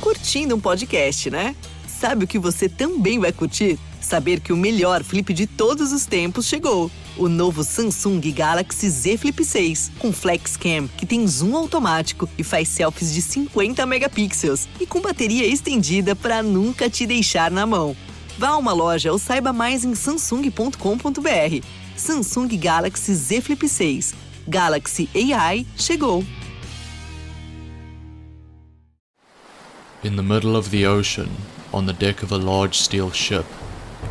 curtindo um podcast, né? Sabe o que você também vai curtir? Saber que o melhor flip de todos os tempos chegou. O novo Samsung Galaxy Z Flip 6, com Flex Cam, que tem zoom automático e faz selfies de 50 megapixels, e com bateria estendida para nunca te deixar na mão. Vá a uma loja ou saiba mais em samsung.com.br. Samsung Galaxy Z Flip 6. Galaxy AI chegou. In the middle of the ocean, on the deck of a large steel ship,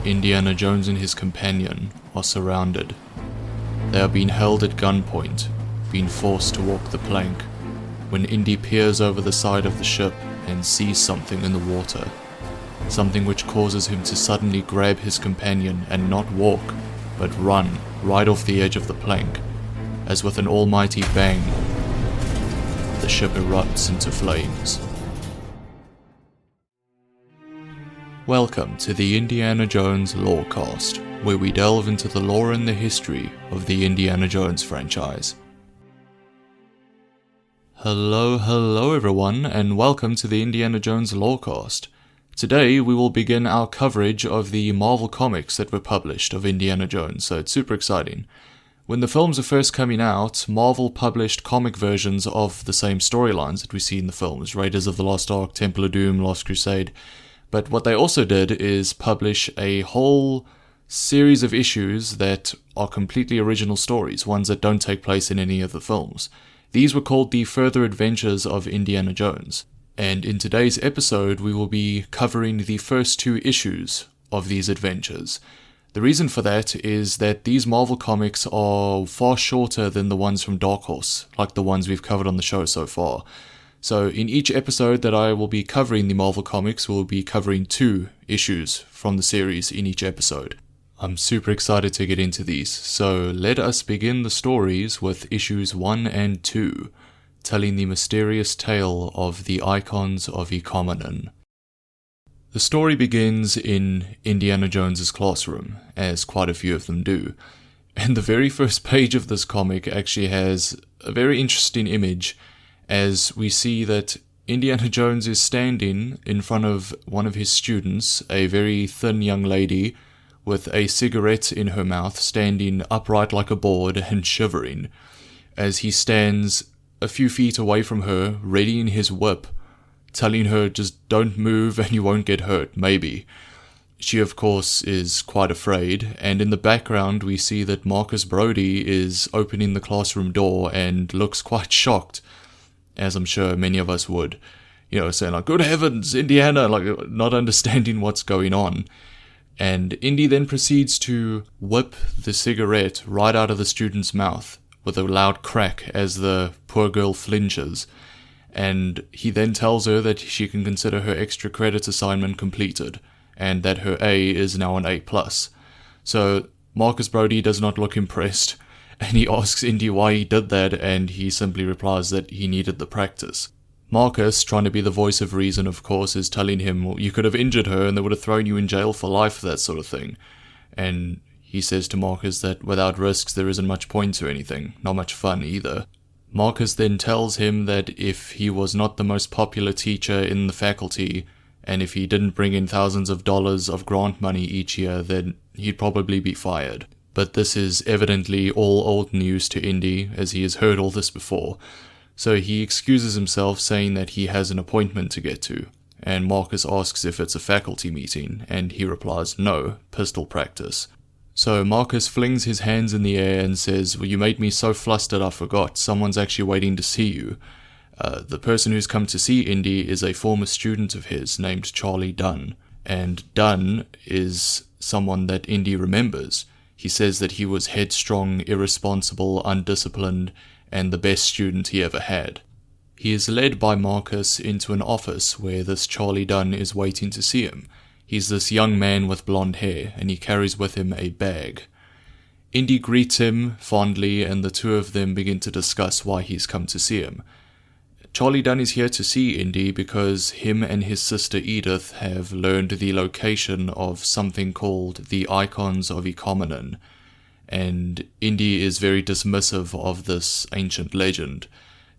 Indiana Jones and his companion are surrounded. They are being held at gunpoint, being forced to walk the plank, when Indy peers over the side of the ship and sees something in the water. Something which causes him to suddenly grab his companion and not walk, but run right off the edge of the plank, as with an almighty bang, the ship erupts into flames. Welcome to the Indiana Jones Lorecast, where we delve into the lore and the history of the Indiana Jones franchise. Hello everyone, and welcome to the Indiana Jones Lorecast. Today we will begin our coverage of the Marvel comics that were published of Indiana Jones, so it's super exciting. When the films were first coming out, Marvel published comic versions of the same storylines that we see in the films, Raiders of the Lost Ark, Temple of Doom, Lost Crusade. But what they also did is publish a whole series of issues that are completely original stories, ones that don't take place in any of the films. These were called the Further Adventures of Indiana Jones. And in today's episode, we will be covering the first two issues of these adventures. The reason for that is that these Marvel comics are far shorter than the ones from Dark Horse, like the ones we've covered on the show so far. So in each episode that I will be covering the Marvel comics, we'll be covering 2 issues from the series in each episode. I'm super excited to get into these, so let us begin the stories with issues 1 and 2, telling the mysterious tale of the Ikons of Ikammanen. The story begins in Indiana Jones's classroom, as quite a few of them do, and the very first page of this comic actually has a very interesting image, as we see that Indiana Jones is standing in front of one of his students, a very thin young lady with a cigarette in her mouth, standing upright like a board and shivering, as he stands a few feet away from her, readying his whip, telling her just don't move and you won't get hurt, maybe. She of course is quite afraid, and in the background we see that Marcus Brody is opening the classroom door and looks quite shocked, as I'm sure many of us would, saying like, good heavens, Indiana, like not understanding what's going on. And Indy then proceeds to whip the cigarette right out of the student's mouth with a loud crack as the poor girl flinches. And he then tells her that she can consider her extra credits assignment completed, and that her A is now an A+. So Marcus Brody does not look impressed, and he asks Indy why he did that, and he simply replies that he needed the practice. Marcus, trying to be the voice of reason, of course, is telling him, well, you could have injured her and they would have thrown you in jail for life for that sort of thing. And he says to Marcus that without risks there isn't much point to anything, not much fun either. Marcus then tells him that if he was not the most popular teacher in the faculty, and if he didn't bring in thousands of dollars of grant money each year, then he'd probably be fired. But this is evidently all old news to Indy, as he has heard all this before. So he excuses himself, saying that he has an appointment to get to. And Marcus asks if it's a faculty meeting, and he replies, no, pistol practice. So Marcus flings his hands in the air and says, well, you made me so flustered I forgot. Someone's actually waiting to see you. The person who's come to see Indy is a former student of his named Charlie Dunn. And Dunn is someone that Indy remembers. He says that he was headstrong, irresponsible, undisciplined, and the best student he ever had. He is led by Marcus into an office where this Charlie Dunn is waiting to see him. He's this young man with blonde hair, and he carries with him a bag. Indy greets him fondly, and the two of them begin to discuss why he's come to see him. Charlie Dunn is here to see Indy because him and his sister Edith have learned the location of something called the Ikons of Ikammanen, and Indy is very dismissive of this ancient legend.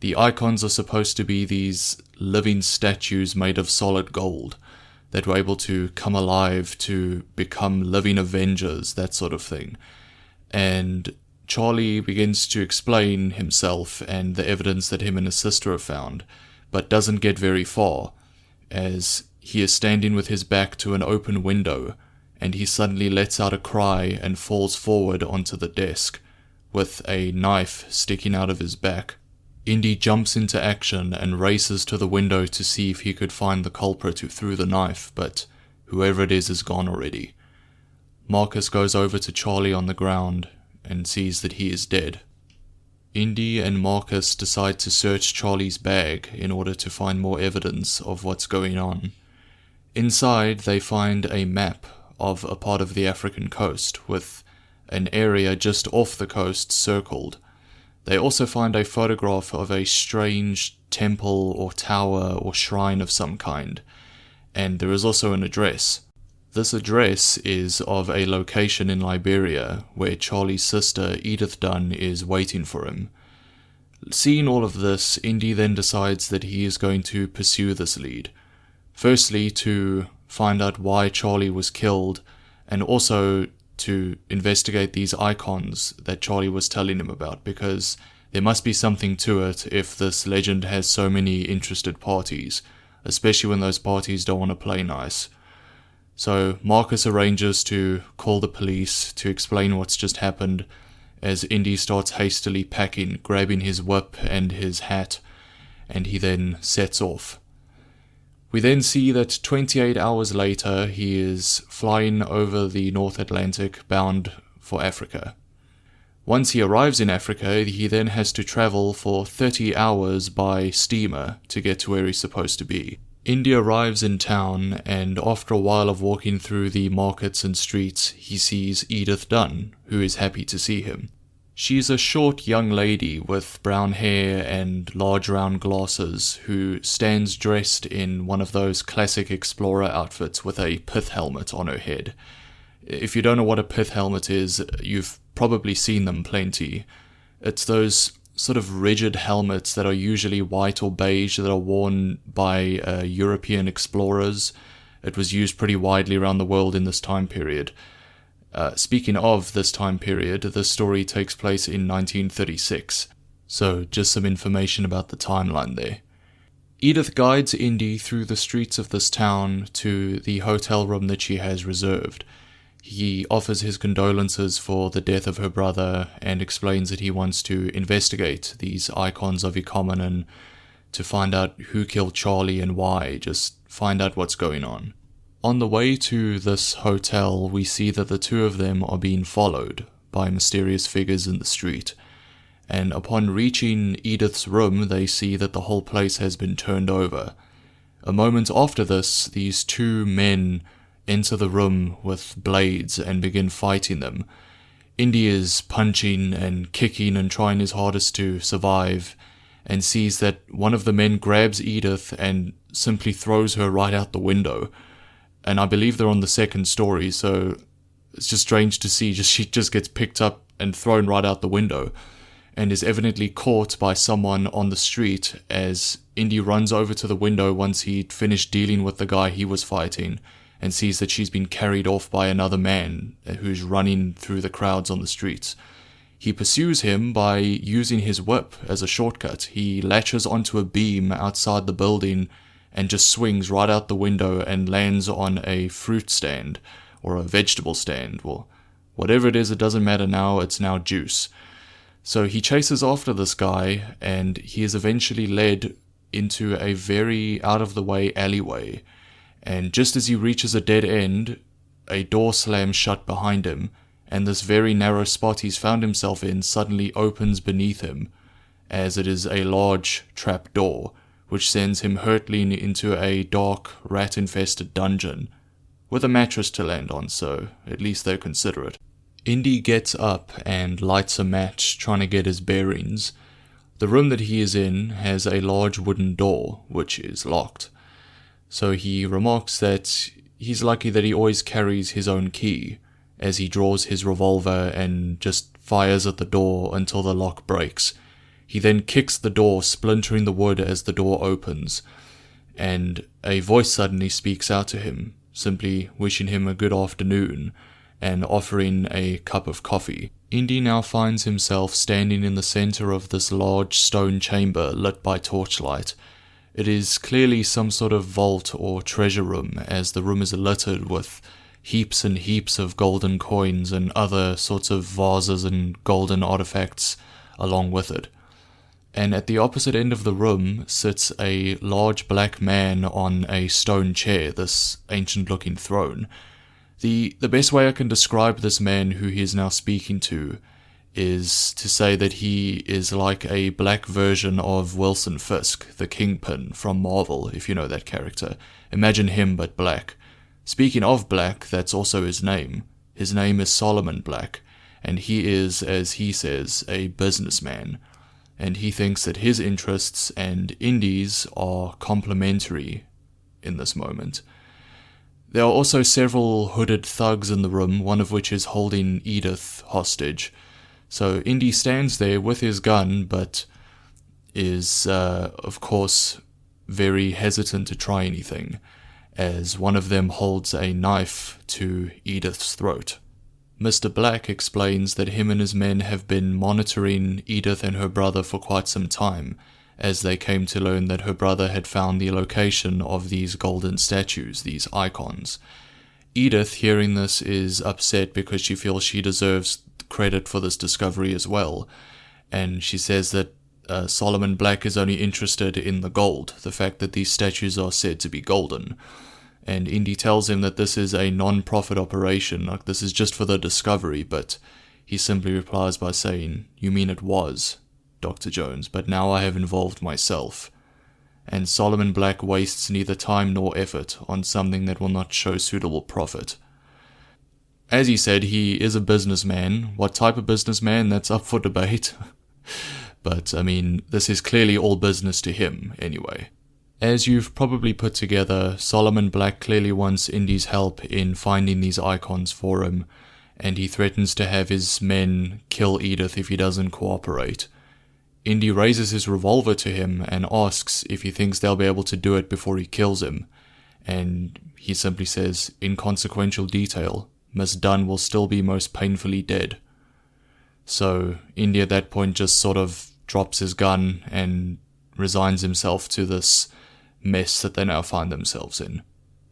The icons are supposed to be these living statues made of solid gold that were able to come alive, to become living Avengers, that sort of thing. And Charlie begins to explain himself and the evidence that him and his sister have found, but doesn't get very far, as he is standing with his back to an open window, and he suddenly lets out a cry and falls forward onto the desk, with a knife sticking out of his back. Indy jumps into action and races to the window to see if he could find the culprit who threw the knife, but whoever it is gone already. Marcus goes over to Charlie on the ground and sees that he is dead. Indy and Marcus decide to search Charlie's bag in order to find more evidence of what's going on. Inside, they find a map of a part of the African coast, with an area just off the coast circled. They also find a photograph of a strange temple or tower or shrine of some kind, and there is also an address. This address is of a location in Liberia where Charlie's sister Edith Dunn is waiting for him. Seeing all of this, Indy then decides that he is going to pursue this lead. Firstly, to find out why Charlie was killed, and also to investigate these icons that Charlie was telling him about, because there must be something to it if this legend has so many interested parties, especially when those parties don't want to play nice. So Marcus arranges to call the police to explain what's just happened, as Indy starts hastily packing, grabbing his whip and his hat, and he then sets off. We then see that 28 hours later he is flying over the North Atlantic bound for Africa. Once he arrives in Africa, he then has to travel for 30 hours by steamer to get to where he's supposed to be. Indy arrives in town, and after a while of walking through the markets and streets, he sees Edith Dunn, who is happy to see him. She's a short young lady with brown hair and large round glasses who stands dressed in one of those classic explorer outfits with a pith helmet on her head. If you don't know what a pith helmet is, you've probably seen them plenty. It's those sort of rigid helmets that are usually white or beige that are worn by European explorers. It was used pretty widely around the world in this time period. Speaking of this time period, the story takes place in 1936, so just some information about the timeline there. Edith guides Indy through the streets of this town to the hotel room that she has reserved. He offers his condolences for the death of her brother and explains that he wants to investigate these Ikons of Ikammanen to find out who killed Charlie and why, just find out what's going on. On the way to this hotel, we see that the two of them are being followed by mysterious figures in the street, and upon reaching Edith's room, they see that the whole place has been turned over. A moment after this, these two men enter the room with blades and begin fighting them. Indy is punching and kicking and trying his hardest to survive, and sees that one of the men grabs Edith and simply throws her right out the window. And I believe they're on the second story, so it's just strange to see she just gets picked up and thrown right out the window, and is evidently caught by someone on the street as Indy runs over to the window once he'd finished dealing with the guy he was fighting, and sees that she's been carried off by another man who's running through the crowds on the streets. He pursues him by using his whip as a shortcut. He latches onto a beam outside the building and just swings right out the window and lands on a fruit stand, or a vegetable stand. Well, whatever it is, it doesn't matter now, it's now juice. So he chases after this guy, and he is eventually led into a very out-of-the-way alleyway, and just as he reaches a dead end, a door slams shut behind him, and this very narrow spot he's found himself in suddenly opens beneath him, as it is a large trap door, which sends him hurtling into a dark, rat-infested dungeon, with a mattress to land on, so at least they're considerate. Indy gets up and lights a match, trying to get his bearings. The room that he is in has a large wooden door, which is locked. So he remarks that he's lucky that he always carries his own key, as he draws his revolver and just fires at the door until the lock breaks. He then kicks the door, splintering the wood as the door opens. and a voice suddenly speaks out to him, simply wishing him a good afternoon and offering a cup of coffee. Indy now finds himself standing in the center of this large stone chamber lit by torchlight. It is clearly some sort of vault or treasure room, as the room is littered with heaps and heaps of golden coins and other sorts of vases and golden artifacts along with it. And at the opposite end of the room sits a large black man on a stone chair, this ancient-looking throne. The best way I can describe this man who he is now speaking to is to say that he is like a black version of Wilson Fisk, the Kingpin from Marvel, if you know that character. Imagine him but black. Speaking of black, that's also his name. His name is Solomon Black, and he is, as he says, a businessman. And he thinks that his interests and Indy's are complementary in this moment. There are also several hooded thugs in the room, one of which is holding Edith hostage. So Indy stands there with his gun, but is, of course, very hesitant to try anything, as one of them holds a knife to Edith's throat. Mr. Black explains that him and his men have been monitoring Edith and her brother for quite some time, as they came to learn that her brother had found the location of these golden statues, these icons. Edith, hearing this, is upset because she feels she deserves credit for this discovery as well, and she says that Solomon Black is only interested in the gold, the fact that these statues are said to be golden. And Indy tells him that this is a non-profit operation, like this is just for the discovery, but he simply replies by saying, "You mean it was, Dr. Jones, but now I have involved myself." And Solomon Black wastes neither time nor effort on something that will not show suitable profit. As he said, he is a businessman. What type of businessman? That's up for debate. But, I mean, this is clearly all business to him, anyway. As you've probably put together, Solomon Black clearly wants Indy's help in finding these icons for him, and he threatens to have his men kill Edith if he doesn't cooperate. Indy raises his revolver to him and asks if he thinks they'll be able to do it before he kills him, and he simply says, inconsequential detail, Miss Dunn will still be most painfully dead. So Indy at that point just sort of drops his gun and resigns himself to this mess that they now find themselves in.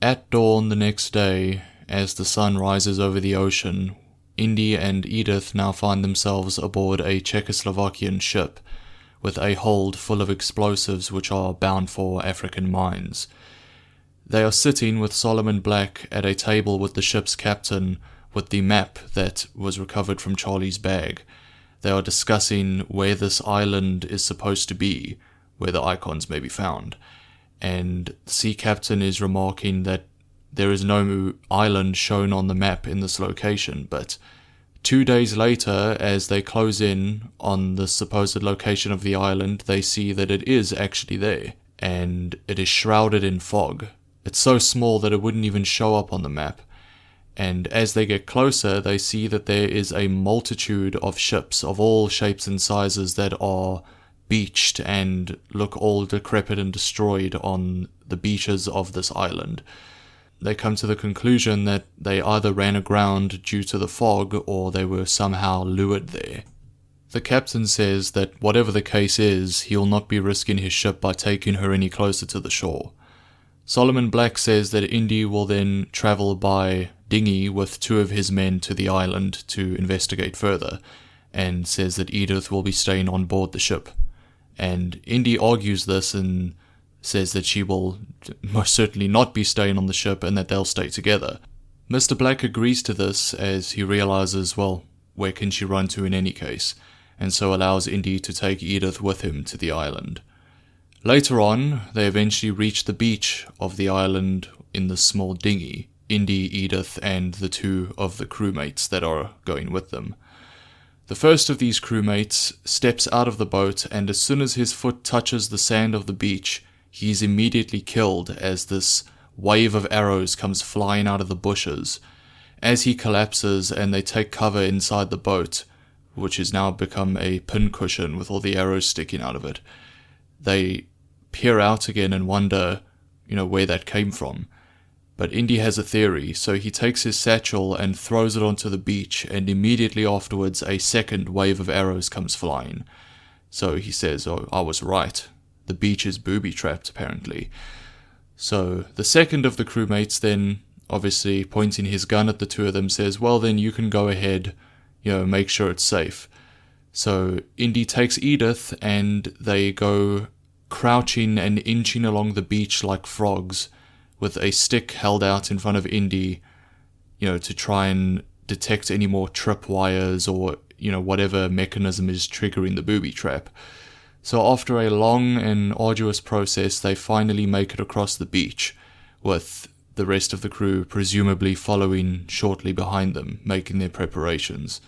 At dawn the next day, as the sun rises over the ocean, Indy and Edith now find themselves aboard a Czechoslovakian ship with a hold full of explosives which are bound for African mines. They are sitting with Solomon Black at a table with the ship's captain with the map that was recovered from Charlie's bag. They are discussing where this island is supposed to be, where the icons may be found. And the sea captain is remarking that there is no island shown on the map in this location, but 2 days later, as they close in on the supposed location of the island, they see that it is actually there, and it is shrouded in fog. It's so small that it wouldn't even show up on the map. And as they get closer, they see that there is a multitude of ships of all shapes and sizes that are beached and look all decrepit and destroyed on the beaches of this island. They come to the conclusion that they either ran aground due to the fog or they were somehow lured there. The captain says that whatever the case is, he'll not be risking his ship by taking her any closer to the shore. Solomon Black says that Indy will then travel by dinghy with 2 of his men to the island to investigate further, and says that Edith will be staying on board the ship. And Indy argues this and says that she will most certainly not be staying on the ship and that they'll stay together. Mr. Black agrees to this as he realizes, well, where can she run to in any case, and so allows Indy to take Edith with him to the island. Later on, they eventually reach the beach of the island in the small dinghy, Indy, Edith, and the 2 of the crewmates that are going with them. The first of these crewmates steps out of the boat, and as soon as his foot touches the sand of the beach, he is immediately killed as this wave of arrows comes flying out of the bushes. As he collapses and they take cover inside the boat, which has now become a pincushion with all the arrows sticking out of it, they peer out again and wonder, where that came from. But Indy has a theory, so he takes his satchel and throws it onto the beach, and immediately afterwards a second wave of arrows comes flying. So he says, "Oh, I was right. The beach is booby-trapped, apparently." So the second of the crewmates then, obviously pointing his gun at the two of them, says, "Well, then you can go ahead, make sure it's safe." So Indy takes Edith, and they go crouching and inching along the beach like frogs, with a stick held out in front of Indy, to try and detect any more tripwires or, whatever mechanism is triggering the booby trap. So after a long and arduous process, they finally make it across the beach, with the rest of the crew presumably following shortly behind them, making their preparations.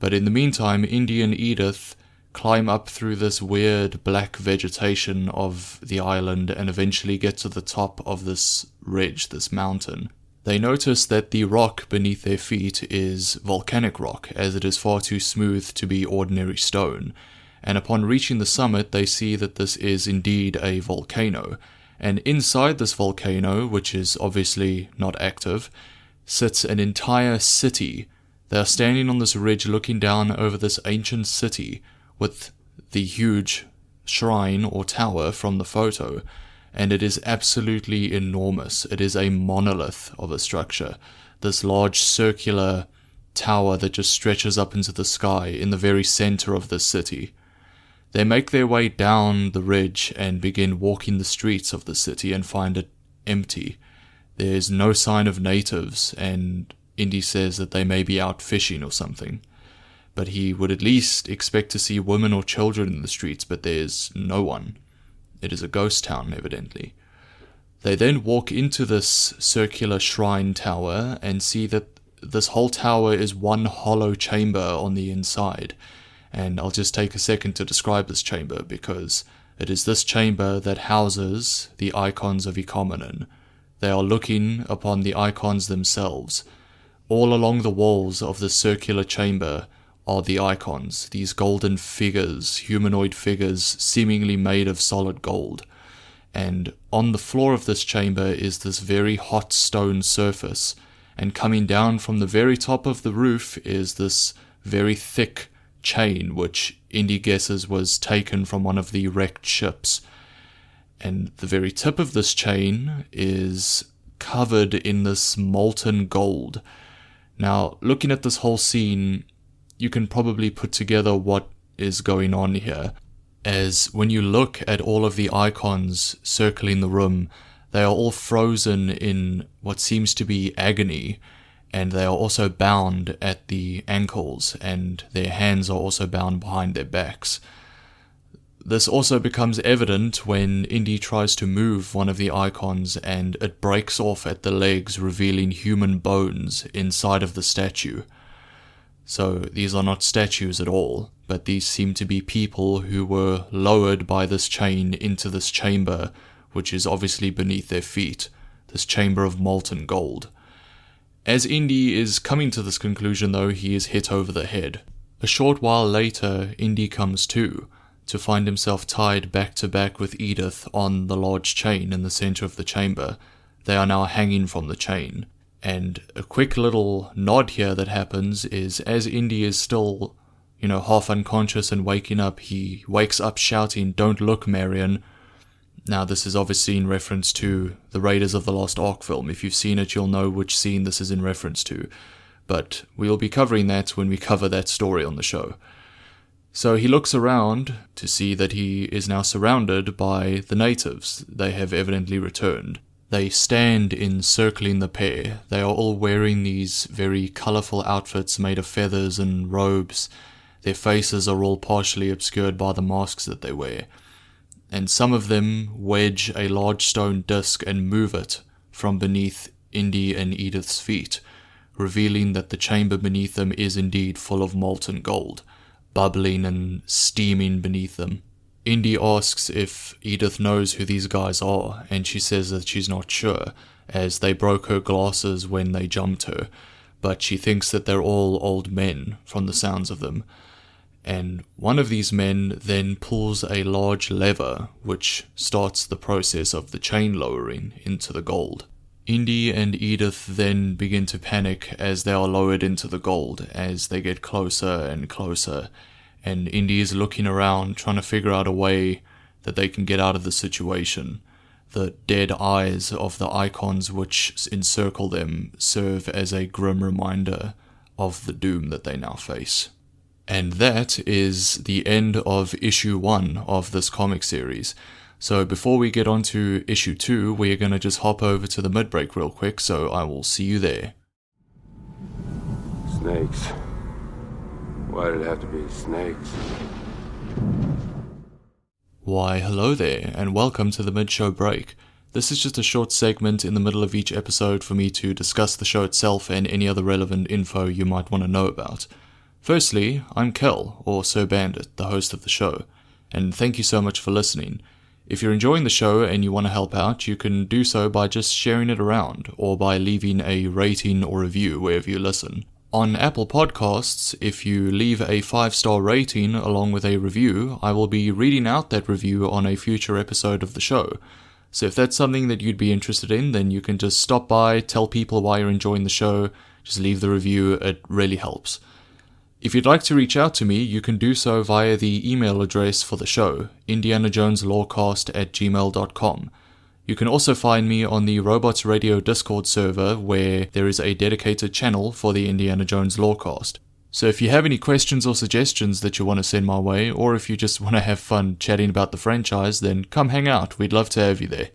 But in the meantime, Indy and Edith climb up through this weird black vegetation of the island and eventually get to the top of this ridge, this mountain. They notice that the rock beneath their feet is volcanic rock, as it is far too smooth to be ordinary stone. And upon reaching the summit, they see that this is indeed a volcano. And inside this volcano, which is obviously not active, sits an entire city. They are standing on this ridge looking down over this ancient city with the huge shrine or tower from the photo, and it is absolutely enormous. It is a monolith of a structure, this large circular tower that just stretches up into the sky in the very center of this city. They make their way down the ridge and begin walking the streets of the city and find it empty. There's no sign of natives, and Indy says that they may be out fishing or something. But he would at least expect to see women or children in the streets, but there's no one. It is a ghost town, evidently. They then walk into this circular shrine tower and see that this whole tower is one hollow chamber on the inside. And I'll just take a second to describe this chamber, because it is this chamber that houses the Ikons of Ikammanen. They are looking upon the icons themselves. All along the walls of this circular chamber are the icons, these golden figures, humanoid figures, seemingly made of solid gold. And on the floor of this chamber is this very hot stone surface, and coming down from the very top of the roof is this very thick chain, which Indy guesses was taken from one of the wrecked ships. And the very tip of this chain is covered in this molten gold. Now, looking at this whole scene, you can probably put together what is going on here, as when you look at all of the icons circling the room, they are all frozen in what seems to be agony, and they are also bound at the ankles, and their hands are also bound behind their backs. This also becomes evident when Indy tries to move one of the icons and it breaks off at the legs, revealing human bones inside of the statue. So these are not statues at all, but these seem to be people who were lowered by this chain into this chamber, which is obviously beneath their feet, this chamber of molten gold. As Indy is coming to this conclusion, though, he is hit over the head. A short while later, Indy comes to find himself tied back to back with Edith on the large chain in the center of the chamber. They are now hanging from the chain. And a quick little nod here that happens is, as Indy is still, half unconscious and waking up, he wakes up shouting, "Don't look, Marion." Now, this is obviously in reference to the Raiders of the Lost Ark film. If you've seen it, you'll know which scene this is in reference to. But we'll be covering that when we cover that story on the show. So he looks around to see that he is now surrounded by the natives. They have evidently returned. They stand encircling the pair. They are all wearing these very colourful outfits made of feathers and robes. Their faces are all partially obscured by the masks that they wear. And some of them wedge a large stone disc and move it from beneath Indy and Edith's feet, revealing that the chamber beneath them is indeed full of molten gold, bubbling and steaming beneath them. Indy asks if Edith knows who these guys are, and she says that she's not sure, as they broke her glasses when they jumped her, but she thinks that they're all old men, from the sounds of them. And one of these men then pulls a large lever, which starts the process of the chain lowering into the gold. Indy and Edith then begin to panic as they are lowered into the gold as they get closer and closer, and Indy is looking around trying to figure out a way that they can get out of the situation. The dead eyes of the icons which encircle them serve as a grim reminder of the doom that they now face. And that is the end of issue 1 of this comic series. So before we get on to issue 2, we're going to just hop over to the mid-break real quick, so I will see you there. Snakes. Why did it have to be snakes? Why, hello there, and welcome to the mid-show break. This is just a short segment in the middle of each episode for me to discuss the show itself and any other relevant info you might want to know about. Firstly, I'm Kel, or Sir Bandit, the host of the show, and thank you so much for listening. If you're enjoying the show and you want to help out, you can do so by just sharing it around, or by leaving a rating or review wherever you listen. On Apple Podcasts, if you leave a 5-star rating along with a review, I will be reading out that review on a future episode of the show. So if that's something that you'd be interested in, then you can just stop by, tell people why you're enjoying the show, just leave the review, it really helps. If you'd like to reach out to me, you can do so via the email address for the show, indianajoneslawcast@gmail.com. You can also find me on the Robots Radio Discord server, where there is a dedicated channel for the Indiana Jones Lawcast. So if you have any questions or suggestions that you want to send my way, or if you just want to have fun chatting about the franchise, then come hang out, we'd love to have you there.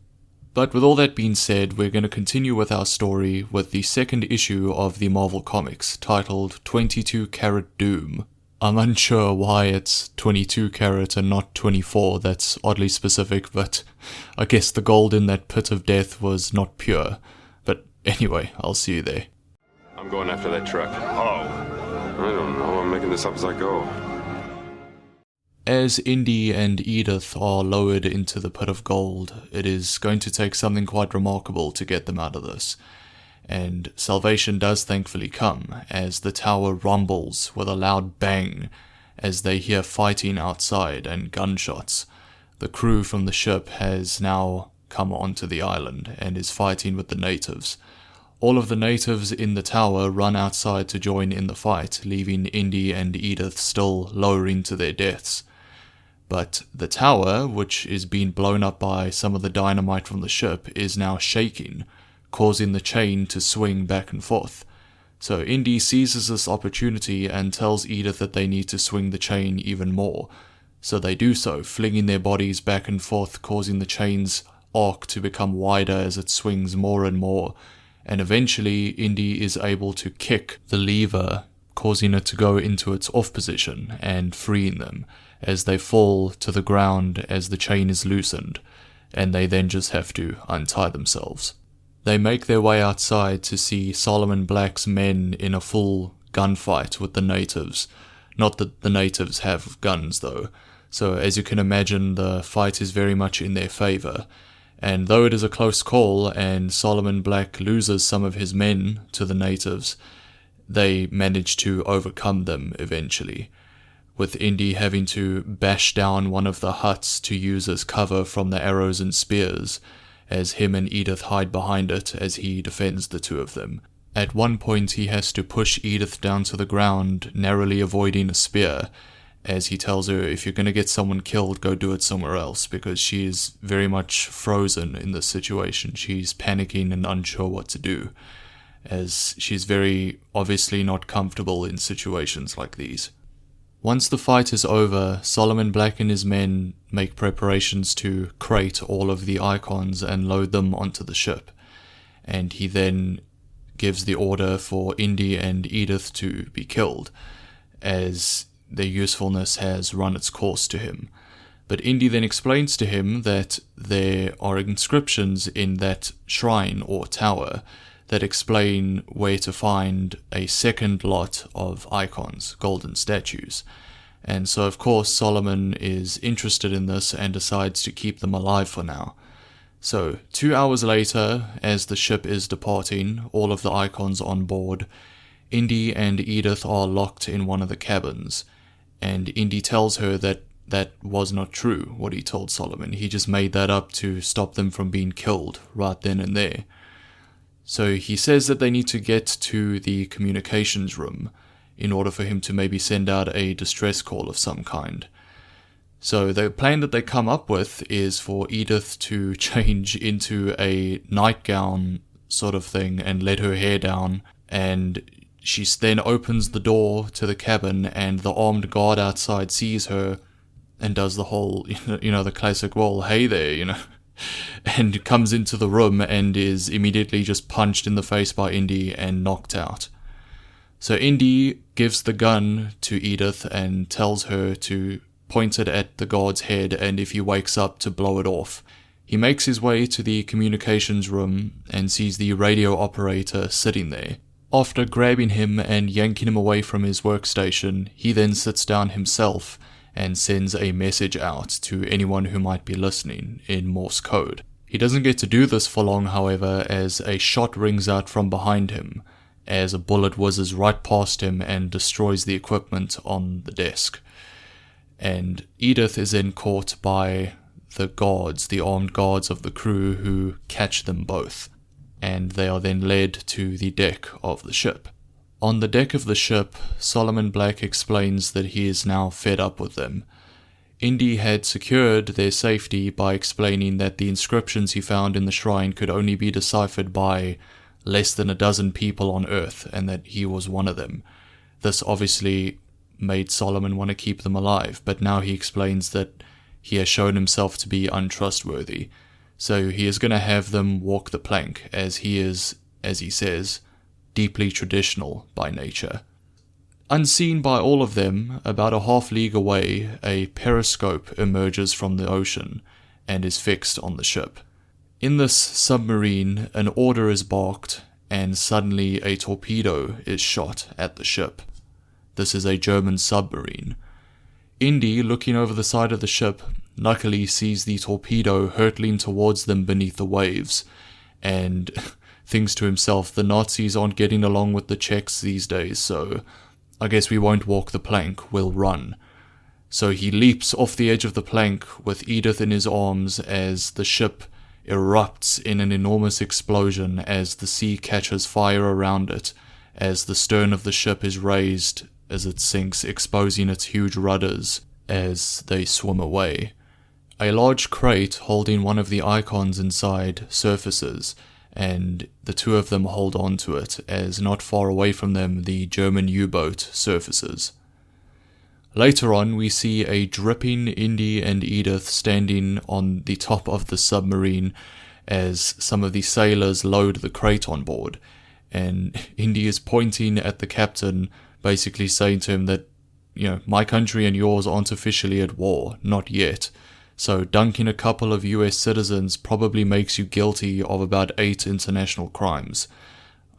But with all that being said, we're going to continue with our story with the second issue of the Marvel Comics, titled 22 Karat Doom. I'm unsure why it's 22 karat and not 24, that's oddly specific, but I guess the gold in that pit of death was not pure. But anyway, I'll see you there. I'm going after that truck. How? I don't know, I'm making this up as I go. As Indy and Edith are lowered into the pit of gold, it is going to take something quite remarkable to get them out of this. And salvation does thankfully come, as the tower rumbles with a loud bang as they hear fighting outside and gunshots. The crew from the ship has now come onto the island and is fighting with the natives. All of the natives in the tower run outside to join in the fight, leaving Indy and Edith still lowering to their deaths. But the tower, which is being blown up by some of the dynamite from the ship, is now shaking, causing the chain to swing back and forth. So Indy seizes this opportunity and tells Edith that they need to swing the chain even more. So they do so, flinging their bodies back and forth, causing the chain's arc to become wider as it swings more and more. And eventually, Indy is able to kick the lever, causing it to go into its off position and freeing them, as they fall to the ground as the chain is loosened, and they then just have to untie themselves. They make their way outside to see Solomon Black's men in a full gunfight with the natives. Not that the natives have guns though, so as you can imagine the fight is very much in their favour, and though it is a close call and Solomon Black loses some of his men to the natives, they manage to overcome them eventually, with Indy having to bash down one of the huts to use as cover from the arrows and spears, as him and Edith hide behind it as he defends the two of them. At one point he has to push Edith down to the ground, narrowly avoiding a spear, as he tells her, if you're going to get someone killed, go do it somewhere else, because she is very much frozen in this situation. She's panicking and unsure what to do, as she's very obviously not comfortable in situations like these. Once the fight is over, Solomon Black and his men make preparations to crate all of the icons and load them onto the ship, and he then gives the order for Indy and Edith to be killed, as their usefulness has run its course to him. But Indy then explains to him that there are inscriptions in that shrine or tower that explain where to find a second lot of icons, golden statues. And so of course Solomon is interested in this and decides to keep them alive for now. So 2 hours later, as the ship is departing, all of the icons on board, Indy and Edith are locked in one of the cabins, And Indy tells her that that was not true, what he told Solomon. He just made that up to stop them from being killed right then and there. So he says that they need to get to the communications room in order for him to maybe send out a distress call of some kind. So the plan that they come up with is for Edith to change into a nightgown sort of thing and let her hair down, and she then opens the door to the cabin, and the armed guard outside sees her and does the whole, the classic, well, hey there, and comes into the room and is immediately just punched in the face by Indy and knocked out. So Indy gives the gun to Edith and tells her to point it at the guard's head, and if he wakes up, to blow it off. He makes his way to the communications room and sees the radio operator sitting there. After grabbing him and yanking him away from his workstation, he then sits down himself and sends a message out to anyone who might be listening in Morse code. He doesn't get to do this for long, however, as a shot rings out from behind him, as a bullet whizzes right past him and destroys the equipment on the desk. And Edith is then caught by the armed guards of the crew, who catch them both, and they are then led to the deck of the ship. On the deck of the ship, Solomon Black explains that he is now fed up with them. Indy had secured their safety by explaining that the inscriptions he found in the shrine could only be deciphered by less than a dozen people on Earth, and that he was one of them. This obviously made Solomon want to keep them alive, but now he explains that he has shown himself to be untrustworthy, so he is going to have them walk the plank, as he is, as he says, deeply traditional by nature. Unseen by all of them, about a half league away, a periscope emerges from the ocean and is fixed on the ship. In this submarine, an order is barked, and suddenly a torpedo is shot at the ship. This is a German submarine. Indy, looking over the side of the ship, luckily sees the torpedo hurtling towards them beneath the waves, and thinks to himself, the Nazis aren't getting along with the Czechs these days, so I guess we won't walk the plank, we'll run. So he leaps off the edge of the plank with Edith in his arms as the ship erupts in an enormous explosion as the sea catches fire around it, as the stern of the ship is raised as it sinks, exposing its huge rudders as they swim away. A large crate holding one of the icons inside surfaces, and the two of them hold on to it as not far away from them the German U-boat surfaces. Later on, we see a dripping Indy and Edith standing on the top of the submarine as some of the sailors load the crate on board, and Indy is pointing at the captain, basically saying to him that, my country and yours aren't officially at war, not yet, so dunking a couple of US citizens probably makes you guilty of about 8 international crimes.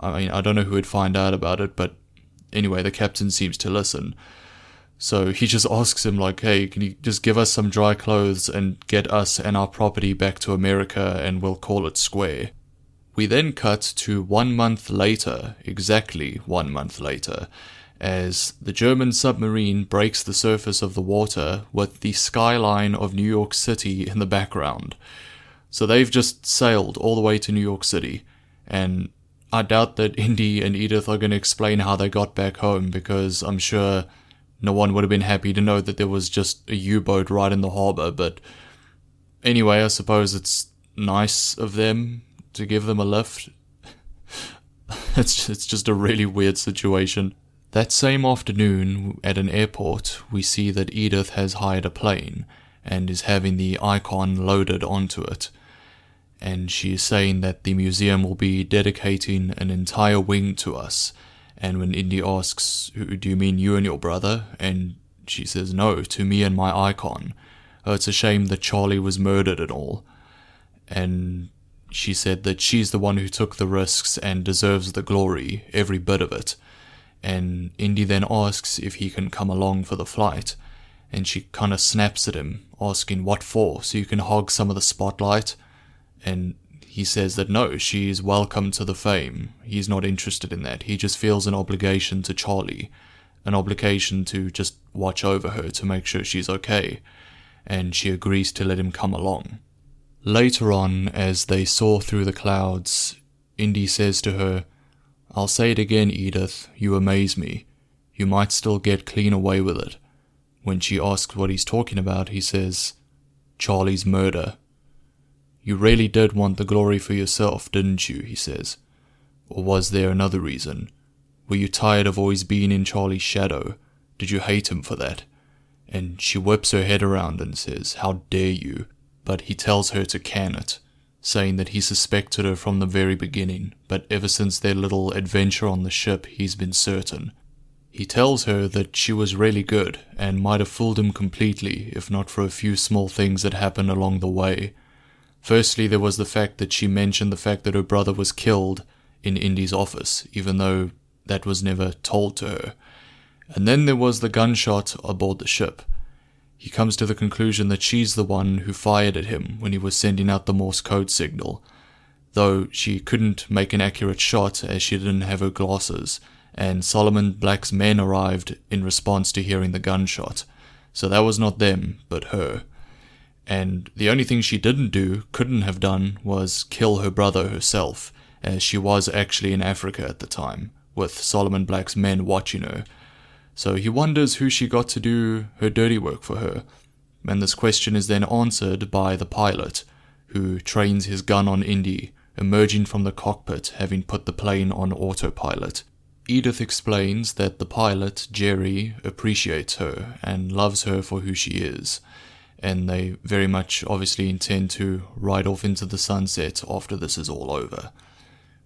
I don't know who would find out about it, but anyway, the captain seems to listen. So he just asks him, hey, can you just give us some dry clothes and get us and our property back to America, and we'll call it square. We then cut to 1 month later, exactly 1 month later, as the German submarine breaks the surface of the water with the skyline of New York City in the background. So they've just sailed all the way to New York City, and I doubt that Indy and Edith are going to explain how they got back home, because I'm sure no one would have been happy to know that there was just a U-boat right in the harbor. But anyway, I suppose it's nice of them to give them a lift. It's just a really weird situation. That same afternoon, at an airport, we see that Edith has hired a plane and is having the icon loaded onto it. And she is saying that the museum will be dedicating an entire wing to us. And when Indy asks, do you mean you and your brother? And she says, no, to me and my icon. Oh, it's a shame that Charlie was murdered and all. And she said that she's the one who took the risks and deserves the glory, every bit of it. And Indy then asks if he can come along for the flight, and she kind of snaps at him, asking what for, so you can hog some of the spotlight? And he says that no, she's welcome to the fame. He's not interested in that. He just feels an obligation to Charlie, an obligation to just watch over her to make sure she's okay, and she agrees to let him come along. Later on, as they soar through the clouds, Indy says to her, "I'll say it again, Edith, you amaze me. You might still get clean away with it." When she asks what he's talking about, he says, "Charlie's murder." "You really did want the glory for yourself, didn't you?" he says. "Or was there another reason? Were you tired of always being in Charlie's shadow? Did you hate him for that?" And she whips her head around and says, "How dare you?" But he tells her to can it, saying that he suspected her from the very beginning, but ever since their little adventure on the ship, he's been certain. He tells her that she was really good, and might have fooled him completely, if not for a few small things that happened along the way. Firstly, there was the fact that she mentioned the fact that her brother was killed in Indy's office, even though that was never told to her. And then there was the gunshot aboard the ship. He comes to the conclusion that she's the one who fired at him when he was sending out the Morse code signal, though she couldn't make an accurate shot as she didn't have her glasses, and Solomon Black's men arrived in response to hearing the gunshot. So that was not them, but her. And the only thing she couldn't have done, was kill her brother herself, as she was actually in Africa at the time, with Solomon Black's men watching her. So he wonders who she got to do her dirty work for her, and this question is then answered by the pilot, who trains his gun on Indy, emerging from the cockpit having put the plane on autopilot. Edith explains that the pilot, Jerry, appreciates her and loves her for who she is, and they very much obviously intend to ride off into the sunset after this is all over.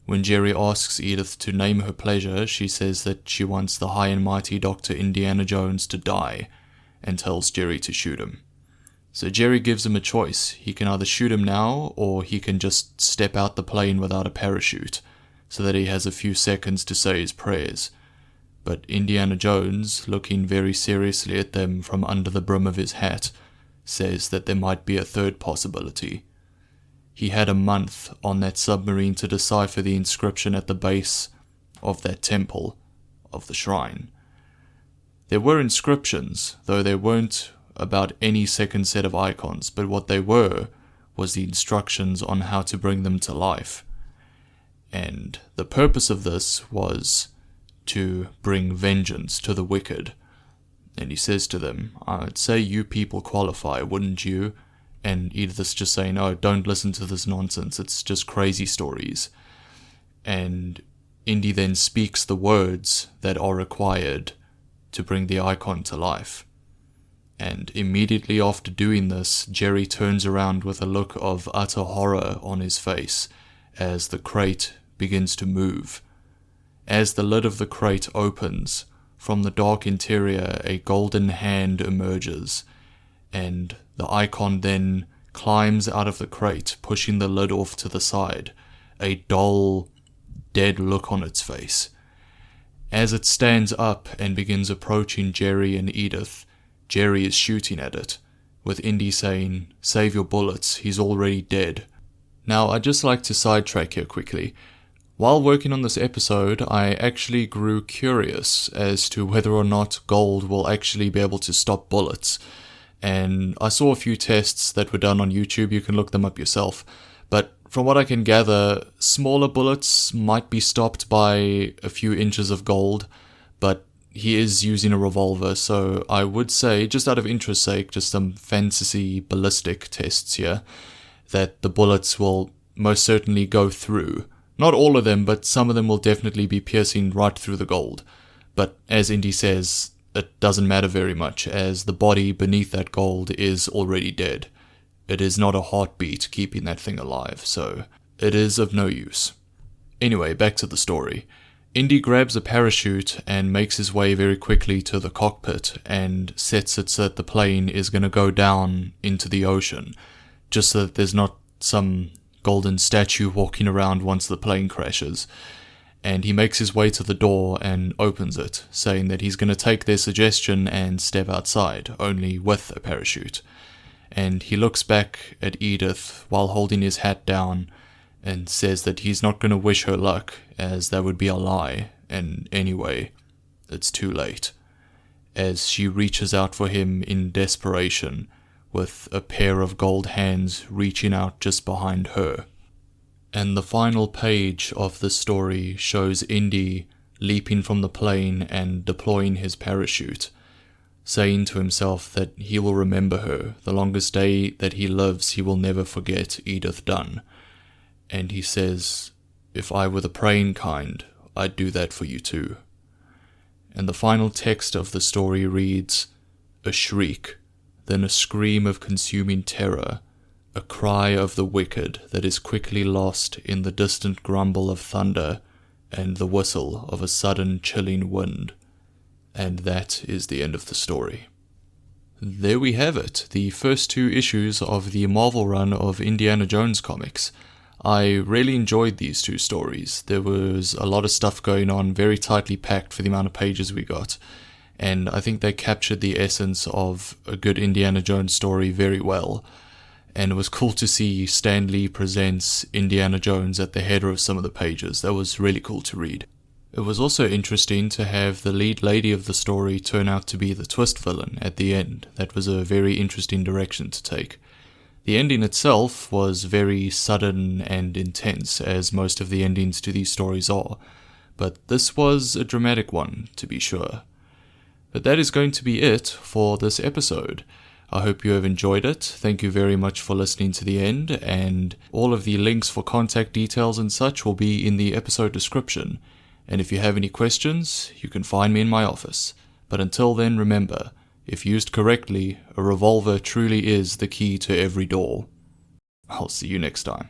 When Jerry asks Edith to name her pleasure, she says that she wants the high and mighty Dr. Indiana Jones to die, and tells Jerry to shoot him. So Jerry gives him a choice. He can either shoot him now, or he can just step out the plane without a parachute, so that he has a few seconds to say his prayers. But Indiana Jones, looking very seriously at them from under the brim of his hat, says that there might be a third possibility. He had a month on that submarine to decipher the inscription at the base of that temple, of the shrine. There were inscriptions, though there weren't about any second set of icons, but what they were was the instructions on how to bring them to life. And the purpose of this was to bring vengeance to the wicked. And he says to them, "I'd say you people qualify, wouldn't you?" And Edith's just saying, "Oh, don't listen to this nonsense, it's just crazy stories." And Indy then speaks the words that are required to bring the icon to life. And immediately after doing this, Jerry turns around with a look of utter horror on his face as the crate begins to move. As the lid of the crate opens, from the dark interior a golden hand emerges, and the icon then climbs out of the crate, pushing the lid off to the side, a dull, dead look on its face. As it stands up and begins approaching Jerry and Edith, Jerry is shooting at it, with Indy saying, "Save your bullets, he's already dead." Now, I'd just like to sidetrack here quickly. While working on this episode, I actually grew curious as to whether or not gold will actually be able to stop bullets. And I saw a few tests that were done on YouTube, you can look them up yourself. But from what I can gather, smaller bullets might be stopped by a few inches of gold, but he is using a revolver, so I would say, just out of interest's sake, just some fantasy ballistic tests here, that the bullets will most certainly go through. Not all of them, but some of them will definitely be piercing right through the gold. But as Indy says, it doesn't matter very much, as the body beneath that gold is already dead. It is not a heartbeat keeping that thing alive, so it is of no use. Anyway, back to the story. Indy grabs a parachute and makes his way very quickly to the cockpit and sets it so that the plane is going to go down into the ocean, just so that there's not some golden statue walking around once the plane crashes. And he makes his way to the door and opens it, saying that he's going to take their suggestion and step outside, only with a parachute. And he looks back at Edith while holding his hat down and says that he's not going to wish her luck, as that would be a lie, and anyway, it's too late. as she reaches out for him in desperation, with a pair of gold hands reaching out just behind her. And the final page of the story shows Indy leaping from the plane and deploying his parachute, saying to himself that he will remember her. The longest day that he lives, he will never forget Edith Dunn. And he says, "If I were the praying kind, I'd do that for you too." And the final text of the story reads, "A shriek, then a scream of consuming terror, a cry of the wicked that is quickly lost in the distant grumble of thunder and the whistle of a sudden chilling wind." And that is the end of the story. There we have it, the first 2 issues of the Marvel run of Indiana Jones comics. I really enjoyed these 2 stories. There was a lot of stuff going on, very tightly packed for the amount of pages we got, and I think they captured the essence of a good Indiana Jones story very well. And it was cool to see Stan Lee presents Indiana Jones at the header of some of the pages. That was really cool to read. It was also interesting to have the lead lady of the story turn out to be the twist villain at the end. That was a very interesting direction to take. The ending itself was very sudden and intense, as most of the endings to these stories are, but this was a dramatic one, to be sure. But that is going to be it for this episode. I hope you have enjoyed it. Thank you very much for listening to the end, and all of the links for contact details and such will be in the episode description. And if you have any questions, you can find me in my office. But until then, remember, if used correctly, a revolver truly is the key to every door. I'll see you next time.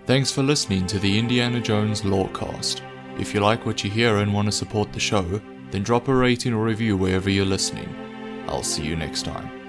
Thanks for listening to the Indiana Jones Lorecast. If you like what you hear and want to support the show, then drop a rating or review wherever you're listening. I'll see you next time.